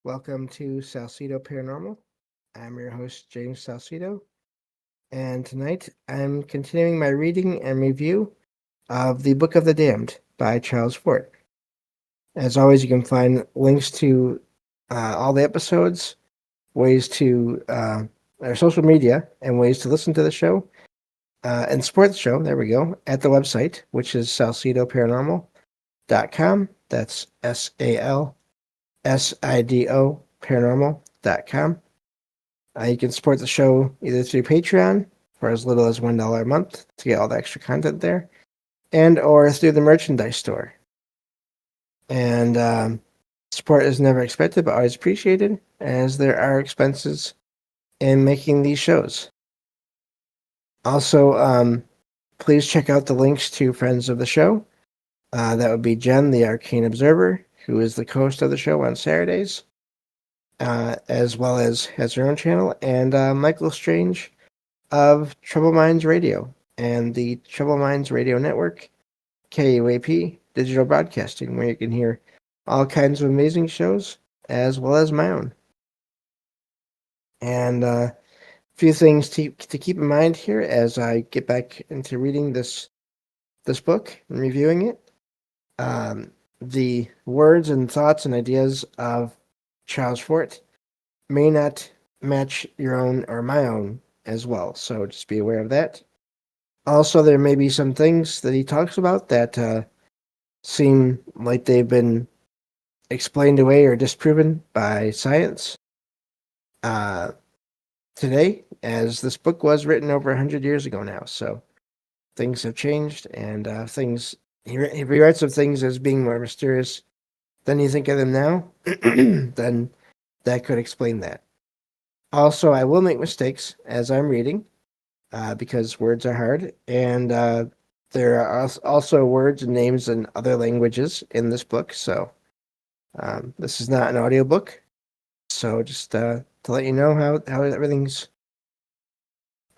Welcome to Salsido Paranormal. I'm your host, James Salsido, and tonight I'm continuing my reading and review of The Book of the Damned by Charles Fort. As always, you can find links to all the episodes, ways to our social media, and ways to listen to the show and support the show. There we go, at the website, which is salsidoparanormal.com. That's SALSIDO paranormal.com. You can support the show either through Patreon for as little as $1 a month to get all the extra content there, and or through the merchandise store. And support is never expected, but always appreciated, as there are expenses in making these shows. Also, please check out the links to friends of the show. That would be Jen, the Arcane Observer, who is the host of the show on Saturdays, as well as has her own channel, and Michael Strange of Trouble Minds Radio and the Trouble Minds Radio Network, KUAP Digital Broadcasting, where you can hear all kinds of amazing shows, as well as my own. And a few things to keep in mind here as I get back into reading this book and reviewing it. The words and thoughts and ideas of Charles Fort may not match your own or my own as well, so just be aware of that. Also, there may be some things that he talks about that seem like they've been explained away or disproven by science today, as this book was written over 100 years ago now, so things have changed, and he writes of things as being more mysterious than you think of them now, then that could explain that. Also, I will make mistakes as I'm reading, because words are hard, and there are also words and names in other languages in this book, so this is not an audiobook. So just to let you know how everything's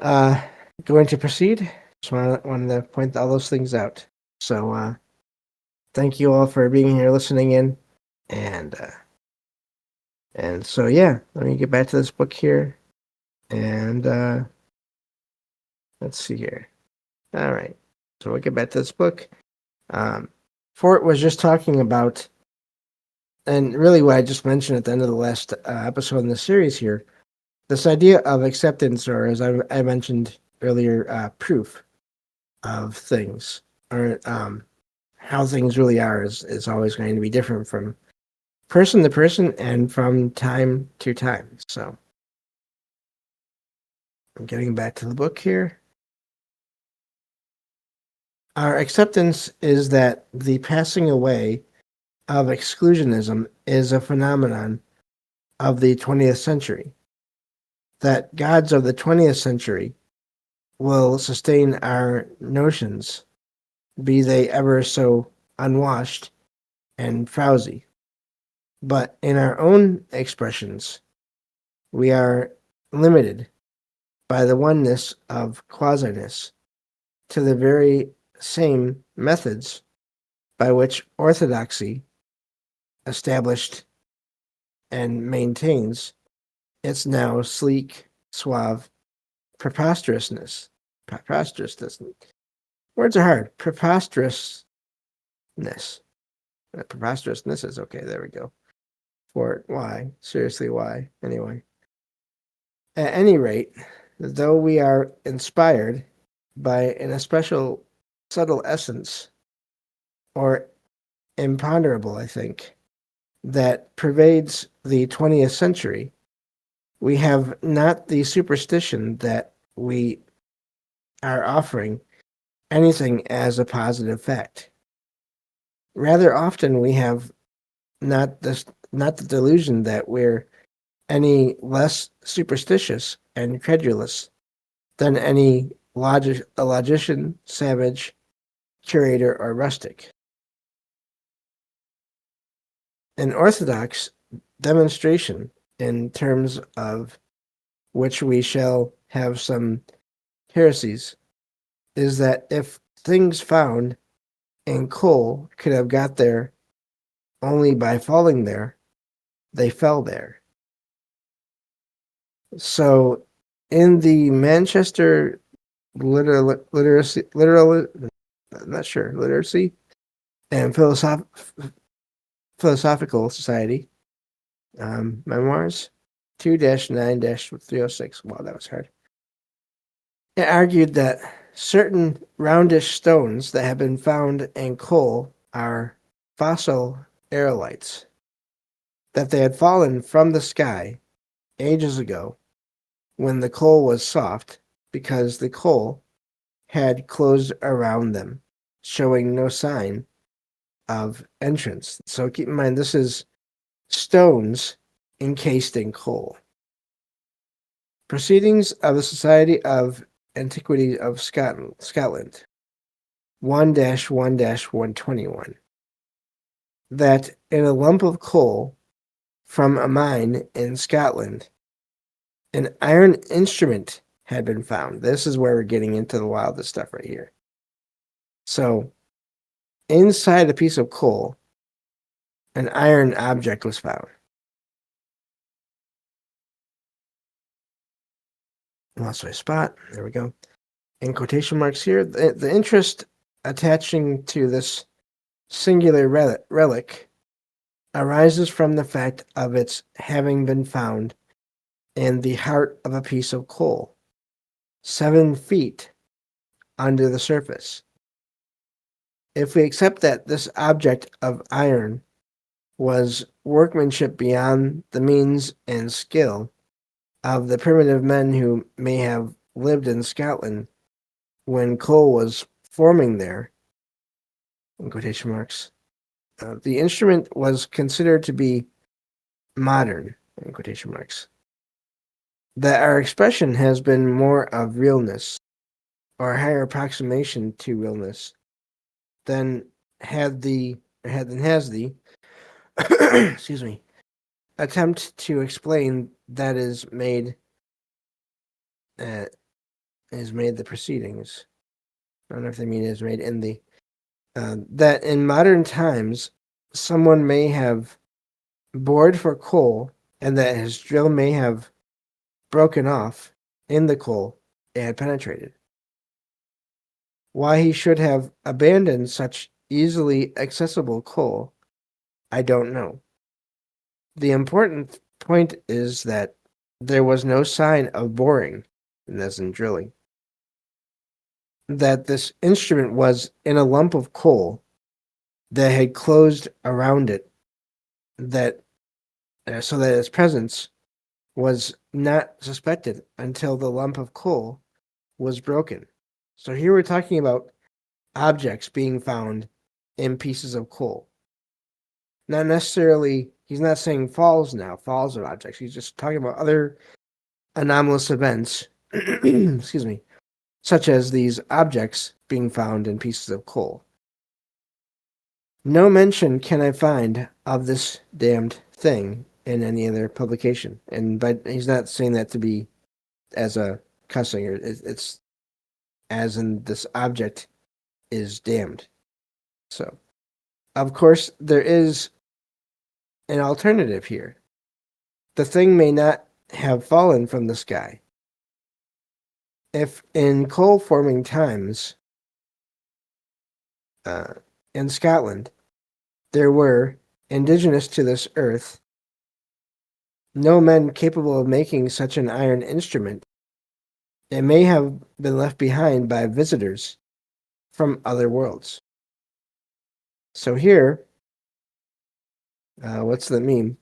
going to proceed, just wanted to point all those things out. So thank you all for being here, listening in, and so yeah, let me get back to this book here, and let's see here. All right, so we'll get back to this book. Fort was just talking about, and really what I just mentioned at the end of the last episode in the series here, this idea of acceptance, or as I mentioned earlier, proof of things, or how things really are is always going to be different from person to person and from time to time. So I'm getting back to the book here. Our acceptance is that the passing away of exclusionism is a phenomenon of the 20th century, that gods of the 20th century will sustain our notions, be they ever so unwashed and frowsy. But in our own expressions, we are limited by the oneness of quasiness to the very same methods by which orthodoxy established and maintains its now sleek, suave preposterousness. Words are hard. Preposterousness. Preposterousness is okay. There we go. For why? Seriously, why? Anyway. At any rate, though we are inspired by an especial subtle essence, or imponderable, I think, that pervades the 20th century, we have not the superstition that we are offering anything as a positive fact. Rather often we have not the delusion that we're any less superstitious and credulous than any logician, savage, curator, or rustic. An orthodox demonstration, in terms of which we shall have some heresies, is that if things found in coal could have got there only by falling there, they fell there. So, in the Manchester literacy, I'm not sure, literacy and philosophical society memoirs 2-9-306. Wow, that was hard. It argued that certain roundish stones that have been found in coal are fossil aerolites, that they had fallen from the sky ages ago when the coal was soft because the coal had closed around them, showing no sign of entrance. So keep in mind, this is stones encased in coal. Proceedings of the Society of Antiquity of Scotland 1-1-121. That in a lump of coal from a mine in Scotland, an iron instrument had been found. This is where we're getting into the wildest stuff right here. So, inside a piece of coal, an iron object was found. Lost my spot. There we go. In quotation marks here, the interest attaching to this singular relic arises from the fact of its having been found in the heart of a piece of coal, 7 feet under the surface. If we accept that this object of iron was workmanship beyond the means and skill of the primitive men who may have lived in Scotland when coal was forming there, in quotation marks, the instrument was considered to be modern, in quotation marks. That our expression has been more of realness, or a higher approximation to realness, than has the excuse me, attempt to explain that is made the proceedings. I don't know if they mean is made in the that in modern times someone may have bored for coal and that his drill may have broken off in the coal it had penetrated. Why he should have abandoned such easily accessible coal, I don't know. The important point is that there was no sign of boring, as in drilling. That this instrument was in a lump of coal that had closed around it, that so that its presence was not suspected until the lump of coal was broken. So here we're talking about objects being found in pieces of coal. Not necessarily, he's not saying falls of objects. He's just talking about other anomalous events, excuse me, such as these objects being found in pieces of coal. No mention can I find of this damned thing in any other publication. But he's not saying that to be as a cussing, or it's as in this object is damned. So, of course, there is an alternative here. The thing may not have fallen from the sky. If in coal forming times in Scotland there were, indigenous to this earth, no men capable of making such an iron instrument, it may have been left behind by visitors from other worlds. So here, what's the meme?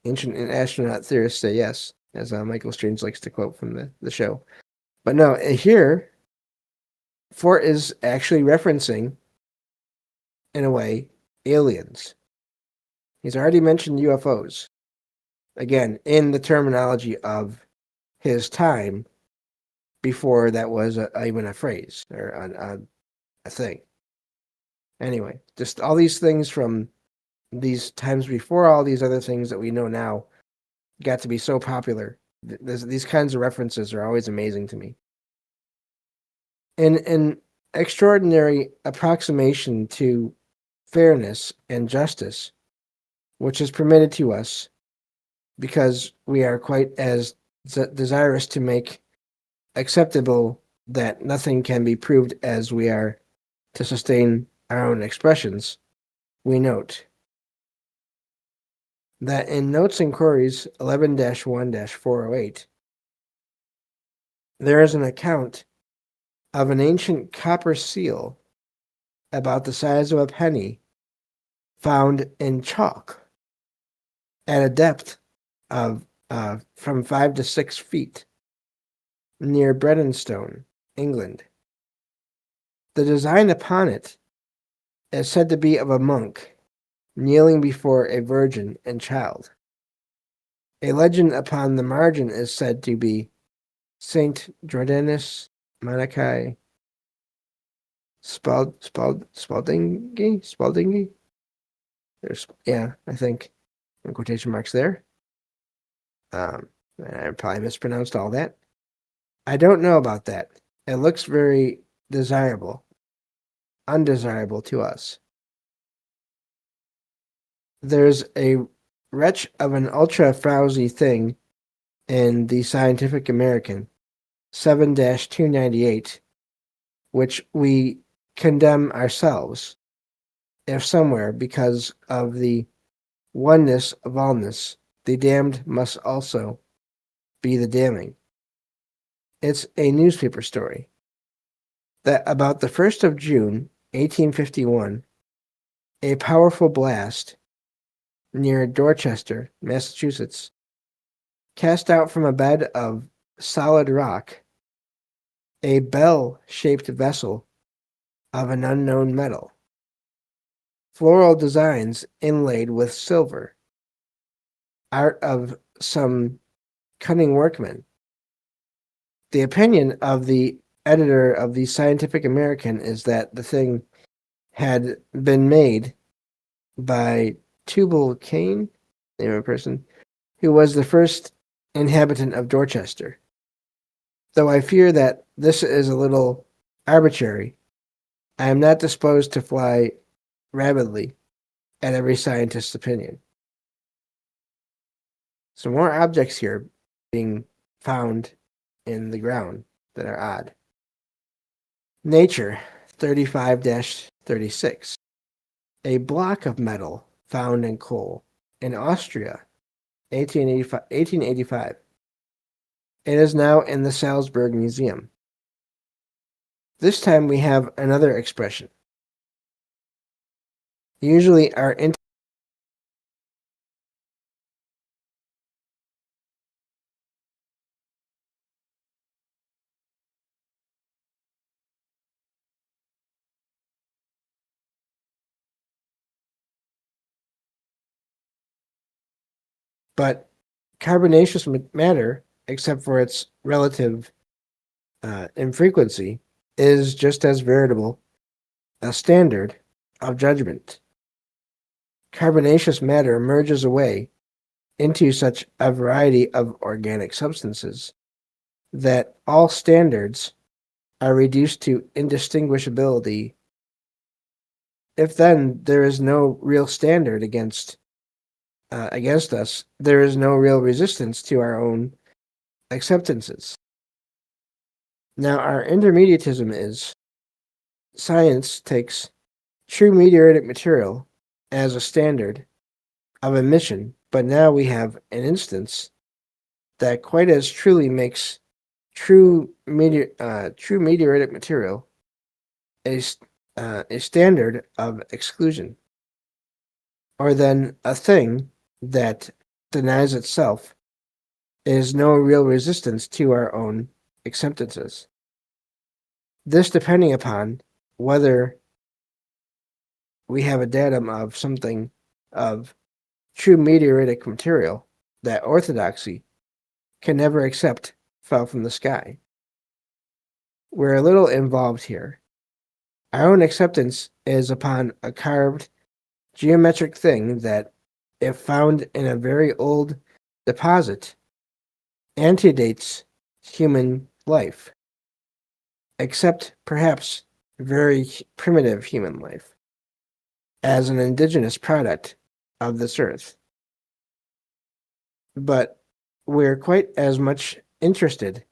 Ancient astronaut theorists say yes, as Michael Strange likes to quote from the show. But no, here, Fort is actually referencing, in a way, aliens. He's already mentioned UFOs. Again, in the terminology of his time, before that was even a phrase or a thing. Anyway, just all these things from these times before all these other things that we know now got to be so popular. These kinds of references are always amazing to me. In an extraordinary approximation to fairness and justice, which is permitted to us because we are quite as desirous to make acceptable that nothing can be proved as we are to sustain our own expressions, we note that in Notes and Queries 11-1-408, there is an account of an ancient copper seal about the size of a penny found in chalk at a depth of from 5 to 6 feet near Bredenstone, England. The design upon it is said to be of a monk kneeling before a virgin and child. A legend upon the margin is said to be Saint Jordanus Monachai Spaldingi? There's, yeah, I think, in quotation marks there. I probably mispronounced all that. I don't know about that. It looks very undesirable to us. There's a wretch of an ultra-frowsy thing in the Scientific American 7-298, which we condemn ourselves, if somewhere, because of the oneness of allness, the damned must also be the damning. It's a newspaper story that about the 1st of June, 1851, a powerful blast near Dorchester, Massachusetts, cast out from a bed of solid rock a bell-shaped vessel of an unknown metal, floral designs inlaid with silver, art of some cunning workman. The opinion of the editor of the Scientific American is that the thing had been made by Tubal Cain, name of a person, who was the first inhabitant of Dorchester. Though I fear that this is a little arbitrary, I am not disposed to fly rabidly at every scientist's opinion. Some more objects here being found in the ground that are odd. Nature 35-36. A block of metal found in coal in Austria, 1885. It is now in the Salzburg Museum. This time we have another expression. Usually our but carbonaceous matter, except for its relative infrequency, is just as veritable a standard of judgment. Carbonaceous matter merges away into such a variety of organic substances that all standards are reduced to indistinguishability. If then there is no real standard against us, there is no real resistance to our own acceptances. Now, our intermediatism is science takes true meteoritic material as a standard of admission, but now we have an instance that quite as truly makes true meteoritic material a standard of exclusion, or then a thing that denies itself is no real resistance to our own acceptances. This depending upon whether we have a datum of something of true meteoritic material that orthodoxy can never accept fell from the sky. We're a little involved here. Our own acceptance is upon a carved geometric thing that, if found in a very old deposit, antedates human life, except perhaps very primitive human life, as an indigenous product of this earth. but we're quite as much interested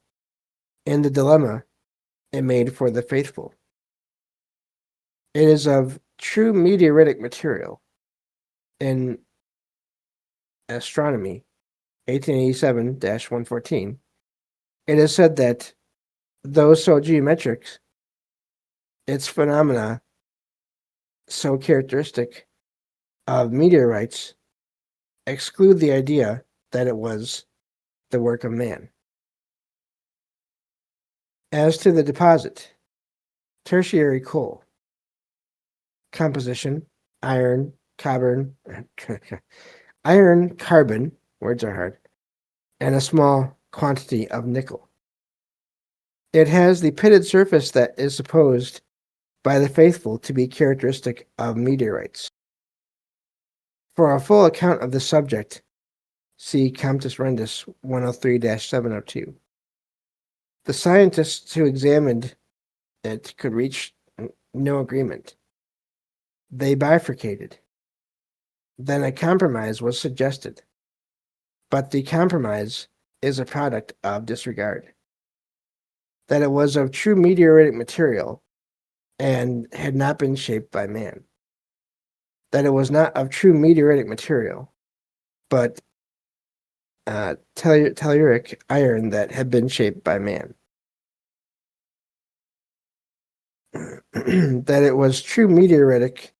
in the dilemma it made for the faithful. It is of true meteoritic material. In Astronomy 1887-114, it is said that, though so geometric, its phenomena so characteristic of meteorites exclude the idea that it was the work of man. As to the deposit, tertiary coal, composition, iron, carbon, words are hard, and a small quantity of nickel. It has the pitted surface that is supposed by the faithful to be characteristic of meteorites. For a full account of this subject, see Comptus Rendus 103-702. The scientists who examined it could reach no agreement. They bifurcated. Then a compromise was suggested. But the compromise is a product of disregard. That it was of true meteoritic material and had not been shaped by man. That it was not of true meteoritic material, but telluric iron that had been shaped by man. That it was true meteoritic,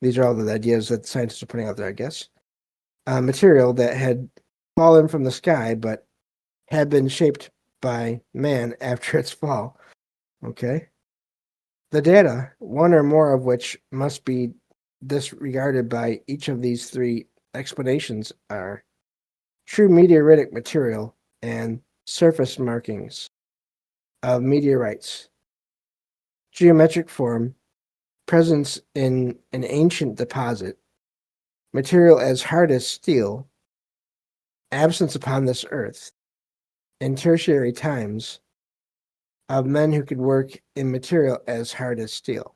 these are all the ideas that scientists are putting out there, I guess, material that had fallen from the sky, but had been shaped by man after its fall. Okay? The data, one or more of which must be disregarded by each of these three explanations, are true meteoritic material and surface markings of meteorites, geometric form, presence in an ancient deposit, material as hard as steel, absence upon this earth, in tertiary times, of men who could work in material as hard as steel.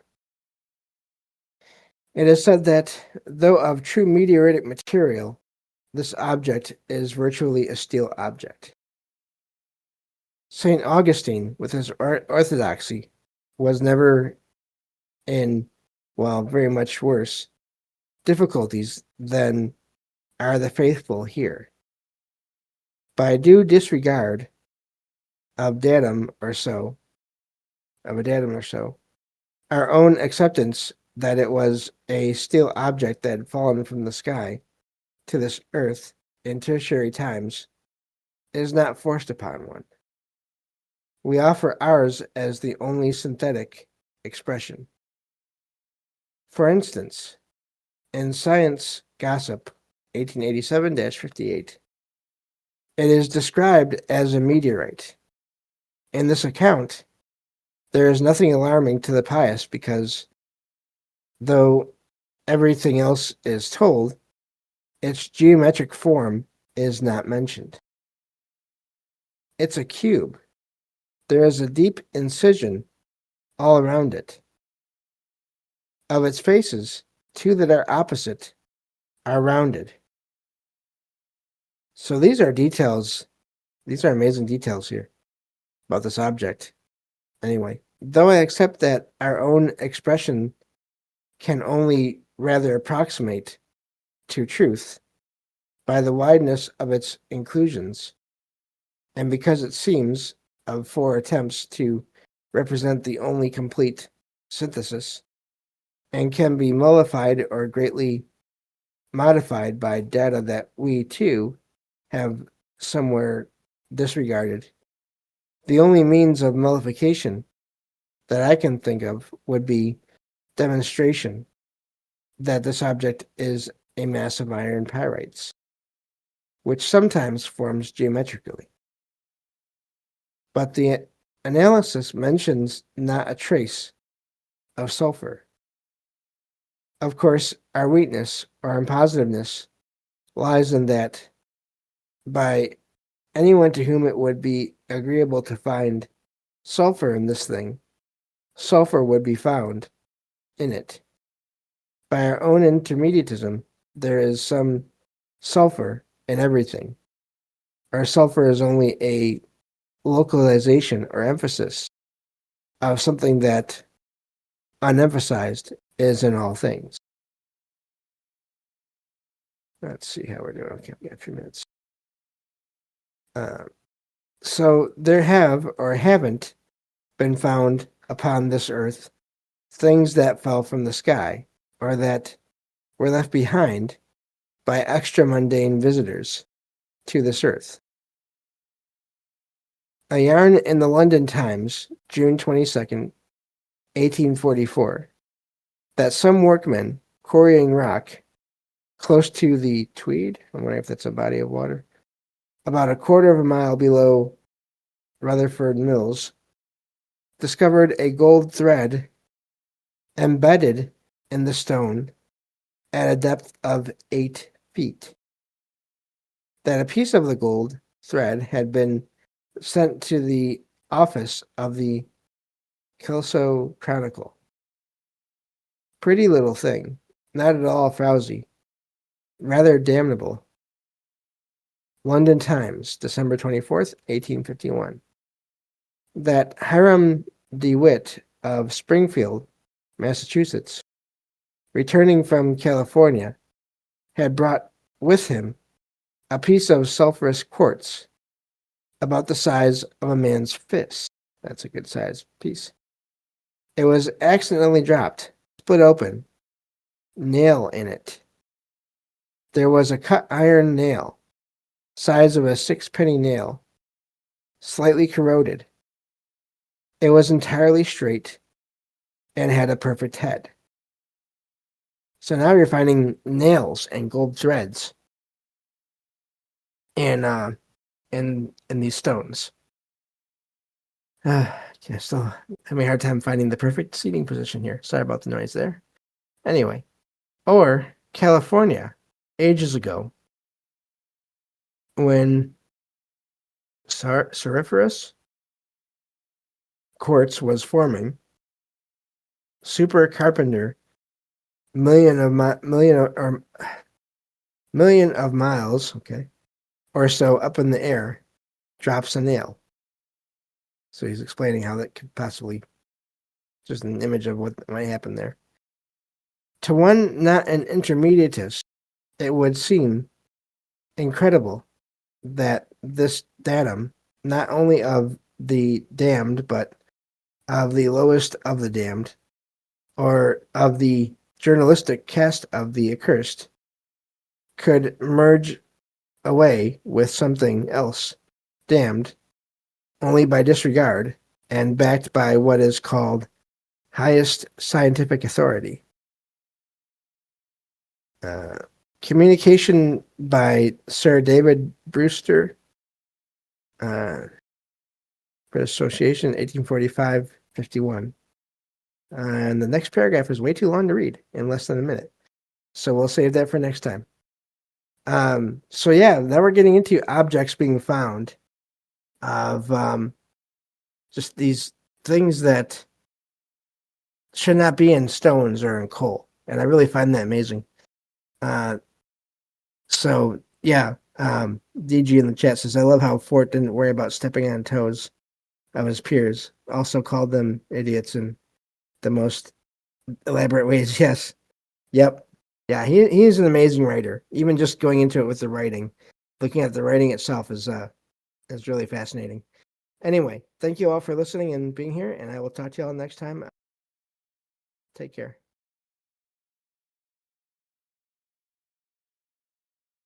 It is said that, though of true meteoritic material, this object is virtually a steel object. St. Augustine, with his orthodoxy, was never in, well, very much worse difficulties than are the faithful here. By due disregard of a datum or so, our own acceptance that it was a steel object that had fallen from the sky to this earth in tertiary times is not forced upon one. We offer ours as the only synthetic expression. For instance, in Science Gossip 1887-58, it is described as a meteorite. In this account, there is nothing alarming to the pious because, though everything else is told, its geometric form is not mentioned. It's a cube. There is a deep incision all around it. Of its faces, two that are opposite are rounded. So these are details. These are amazing details here about this object. Anyway, though I accept that our own expression can only rather approximate to truth by the wideness of its inclusions, and because it seems, of four attempts to represent the only complete synthesis, and can be mollified or greatly modified by data that we, too, have somewhere disregarded. The only means of mollification that I can think of would be demonstration that this object is a mass of iron pyrites, which sometimes forms geometrically. But the analysis mentions not a trace of sulfur. Of course, our weakness or impositiveness lies in that by anyone to whom it would be agreeable to find sulfur in this thing, sulfur would be found in it. By our own intermediatism, there is some sulfur in everything, or sulfur is only a localization or emphasis of something that unemphasized is in all things. Let's see how we're doing. Okay, we got a few minutes. So there have or haven't been found upon this earth things that fell from the sky or that were left behind by extra mundane visitors to this earth. A yarn in the London Times, June 22nd, 1844, that some workmen quarrying rock close to the Tweed, I'm wondering if that's a body of water, about a quarter of a mile below Rutherford Mills, discovered a gold thread embedded in the stone at a depth of 8 feet. That a piece of the gold thread had been sent to the office of the Kelso Chronicle. Pretty little thing, not at all frowsy, rather damnable. London Times, December 24th, 1851. That Hiram DeWitt of Springfield, Massachusetts, returning from California, had brought with him a piece of sulfurous quartz about the size of a man's fist. That's a good size piece. It was accidentally dropped, split open, nail in it. There was a cut iron nail, size of a 6-penny nail, slightly corroded. It was entirely straight and had a perfect head. So now you're finding nails and gold threads in these stones. Still having a hard time finding the perfect seating position here. Sorry about the noise there. Anyway, or California, ages ago, when sariferous quartz was forming, super carpenter million of miles, okay, or so up in the air, drops a nail. So he's explaining how that could possibly, just an image of what might happen there. To one not an intermediatist, it would seem incredible that this datum, not only of the damned, but of the lowest of the damned, or of the journalistic caste of the accursed, could merge away with something else, damned only by disregard and backed by what is called highest scientific authority. Communication by Sir David Brewster, for Association, 1845-51. And the next paragraph is way too long to read in less than a minute. So we'll save that for next time. So yeah, now we're getting into objects being found of just these things that should not be in stones or in coal. And I really find that amazing. So yeah, DG in the chat says, I love how Fort didn't worry about stepping on toes of his peers. Also called them idiots in the most elaborate ways. Yes. Yep. Yeah, he's an amazing writer. Even just going into it with the writing, looking at the writing itself is really fascinating. Anyway, thank you all for listening and being here, and I will talk to you all next time. Take care.